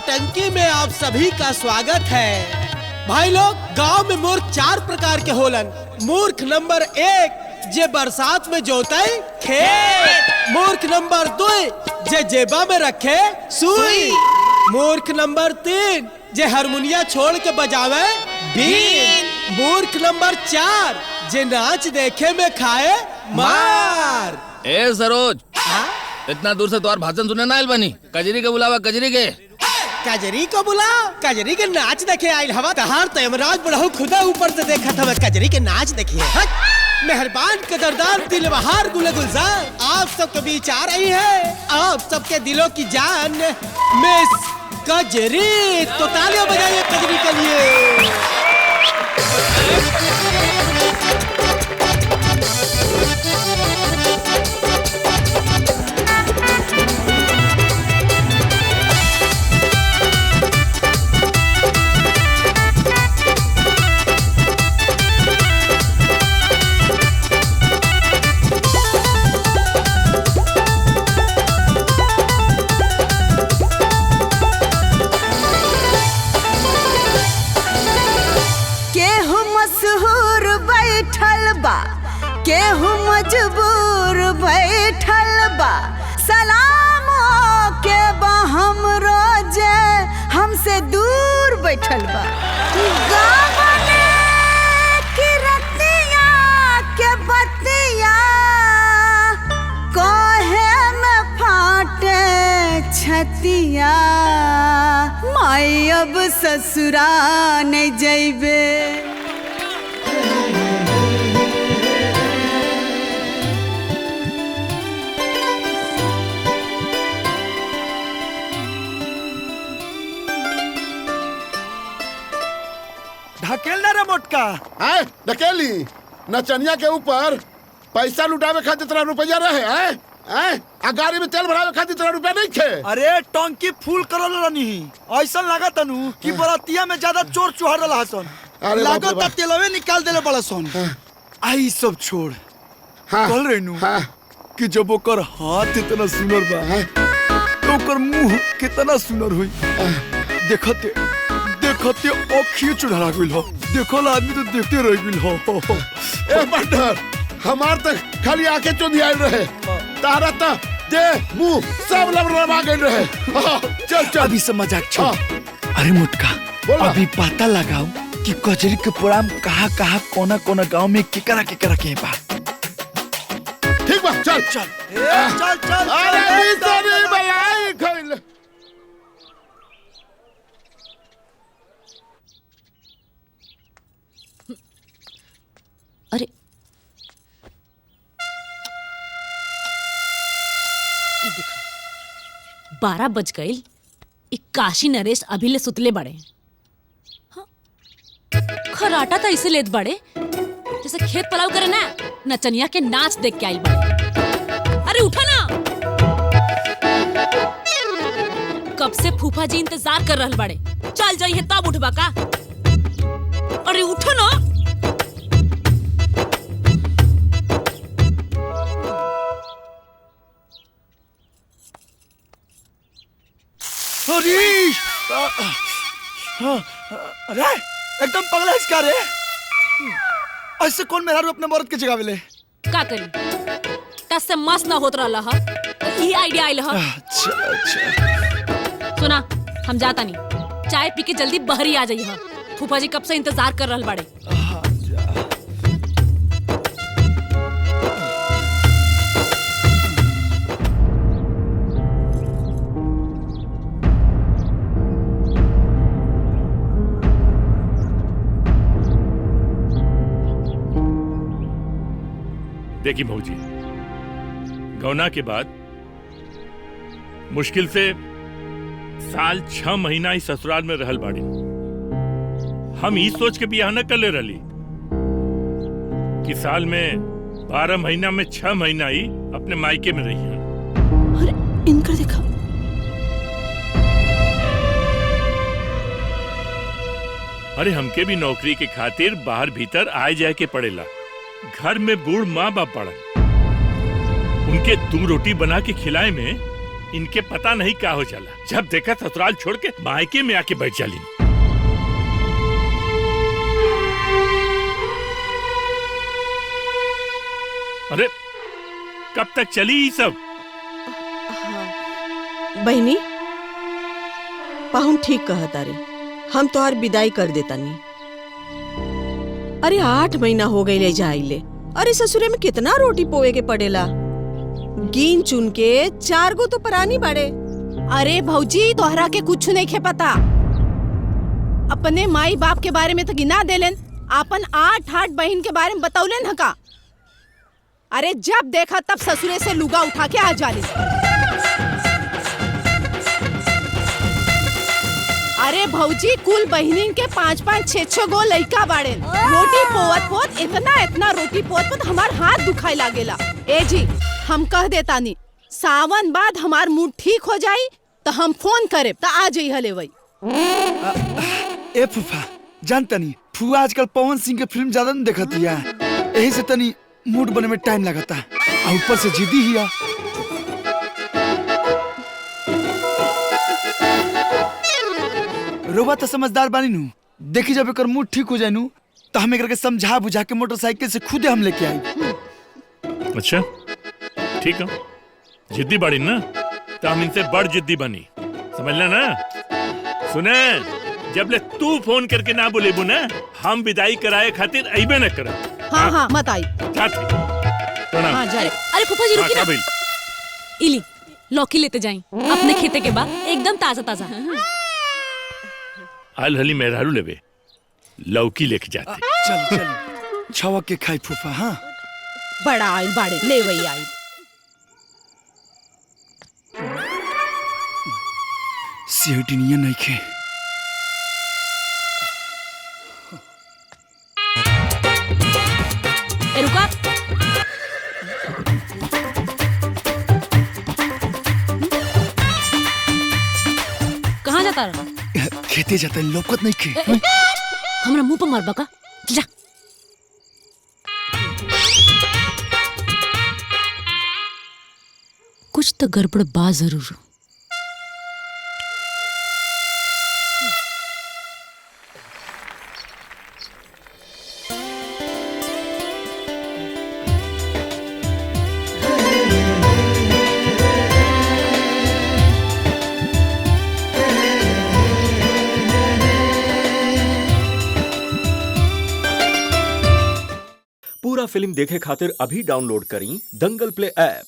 नौटंकी में आप सभी का स्वागत है। भाई लोग, गांव में मूर्ख 4 प्रकार के होलन। मूर्ख नंबर 1 जे बरसात में जोताई खेत। मूर्ख नंबर 2 जे जेबा में रखे सुई। मूर्ख नंबर 3 जे हारमोनिया छोड़ के बजावे बीन। मूर्ख नंबर 4 जे नाच देखे में खाए मार। ए सरोज, इतना दूर से तुम्हार भाषण सुने ना आइल बनी। कजरी के बुलावा, कजरी के। कजरी को बुलाओ, कजरी के नाच देखे आइल हवा। तहार तयमराज बढ़ऊ खुदा ऊपर से देखा था, कजरी के नाच देखिए। मेहरबान कदरदान दिलबहार गुल गुलजार, आप सबके बीच आ रही है आप सबके दिलों की जान मिस कजरी। तो तालियां बजाइए कजरी के लिए। केहू मजबूर बैठल बा, सलामों के बहम रोजे हमसे दूर बैठल बा। गावने की रतिया के बतिया कोहे में फाटे छतिया। माई अब ससुरा नहीं जइबे। ढकेल ना रे मोटका। है ढकेली नचनिया के ऊपर पैसा लुटावे खातिर तेरा रुपया रहे हैं। गाड़ी में तेल भरावे खातिर तेरा रुपया नहीं थे। अरे टंकी फुल करल रहनी, ऐसा लगा तनु कि बरातिया में ज्यादा चोर चुहार रहा सन। लागत तेलवे निकाल देले बड़ा सन। आई सब छोड़, कल रेनू कि जब ओकर हाथ इतना सुनर बा तो ओकर मुंह कितना सुनर हुई। देखते देखते अखियों चढ़ा गइल हो। देखल आदमी तो देखते रह गइल हो। ए पार्टनर, हमार तक खाली आके चोदियाल रहे, तारा त दे मुंह सब लबलबा गइल रहे। चल चल, अभी से मजाक छोड़। अरे मोटका, अभी पता लगाओ कि कजरी के प्रोग्राम कहाँ कोना कोना गांव में केकरा के बा। ठीक बा, चल चल चल चल। अरे सारी बलाई खइल। अरे देखा, 12 बज गए। काशी नरेश अभी ले सुतले बड़े। हाँ? खराटा तो इसे लेत बड़े जैसे खेत पलाव करे ना, नचनिया के नाच देख के आइल बड़े। अरे उठा ना, कब से फूफा जी इंतजार कर रहल बड़े। चल जाइए तब उठबा का। अरे उठो ना। अरे एकदम पगला इसका रे। ऐसे कौन मेरा अपने मर्द के जगह मिले? का करी? तस से मस्त ना होत रहला हा, तो यही आइडिया आइल हा। अच्छा। सुना, हम जाता नहीं, चाय पी के जल्दी बहरी आ जाइए। फूफा जी कब से इंतजार कर रहल बड़े। देखी भौजी, गौना के बाद मुश्किल से साल 6 महीना ही ससुराल में रहल बाड़ी। हम ई सोच के बियाह न कर ले रही कि साल में 12 महीना में 6 महीना ही अपने मायके में रही। अरे इनकर देखा। अरे हमके भी नौकरी के खातिर बाहर भीतर आए जाए के पड़ेला। घर में बूढ़ माँ बाप पड़ा, उनके 2 रोटी बना के खिलाए में इनके पता नहीं क्या हो जाला। जब देखा ससुराल छोड़ के मायके में आके बैठ जाली। अरे कब तक चली ये सब? बहनी पाहुन ठीक कहता रे, हम तोहार विदाई कर देता नी। अरे 8 महीना हो गई ले जाइले। अरे ससुरे में कितना रोटी पोए के पड़ेला, गिन चुन के 4 गो तो परानी बाड़े। अरे भौजी तोहरा के कुछ नहीं खे पता, अपने माई बाप के बारे में तो गिना देलन, अपन 8 बहन के बारे में बतौलन ह का। अरे जब देखा तब ससुरे से लुगा उठा के आ जाली। अरे भौजी कुल बहनिन के 5-5, 6-6 गो लइका बाड़े। रोटी पोवत पोत इतना रोटी पोत हमार हाथ दुखाई लागेला। ए जी हम कह देता नी, सावन बाद हमार मूड ठीक हो जाई तो हम फोन करे तो आ जाई हले वही। ए फूफा जानता नहीं, फूआ आजकल पवन सिंह के फिल्म ज्यादा नहीं देखती है, यही से तनी मूड बने में टाइम लगता है, और ऊपर से जिद्दी ही है। रोबा तो समझदार बानी नू, देखी जब एक मूड ठीक हो जाए नू तो हम एक समझा बुझा के मोटरसाइकिल से खुदे हम लेके आई। अच्छा ठीक है, जिद्दी बड़ी ना तो हम इनसे बड़ जिद्दी बनी, समझ लेना। सुने, जब ले तू फोन करके ना बोलेबू ना, हम विदाई कराए खातिर अइबे न करा। हाँ मत आई। प्रणाम। हाँ जाए। अरे फूफा जी रुकी ना, इली लौकी लेते जाई अपने खेते के बाद, एकदम ताजा ताजा। आल हली मेहरारू लेवे, लौकी लेके जाते। चल छवा के खाई फूफा। हाँ बड़ा आइल बाड़े, ले वही आई। सीढ़ी नहीं खे। रुका, कहाँ जाता रहा? खेते जाता लोकत नहीं खे। हमरा मुंह पर मार बका, जा। कुछ तो गड़बड़ बा जरूर। पूरा फिल्म देखे खातिर अभी डाउनलोड करी दंगल प्ले ऐप।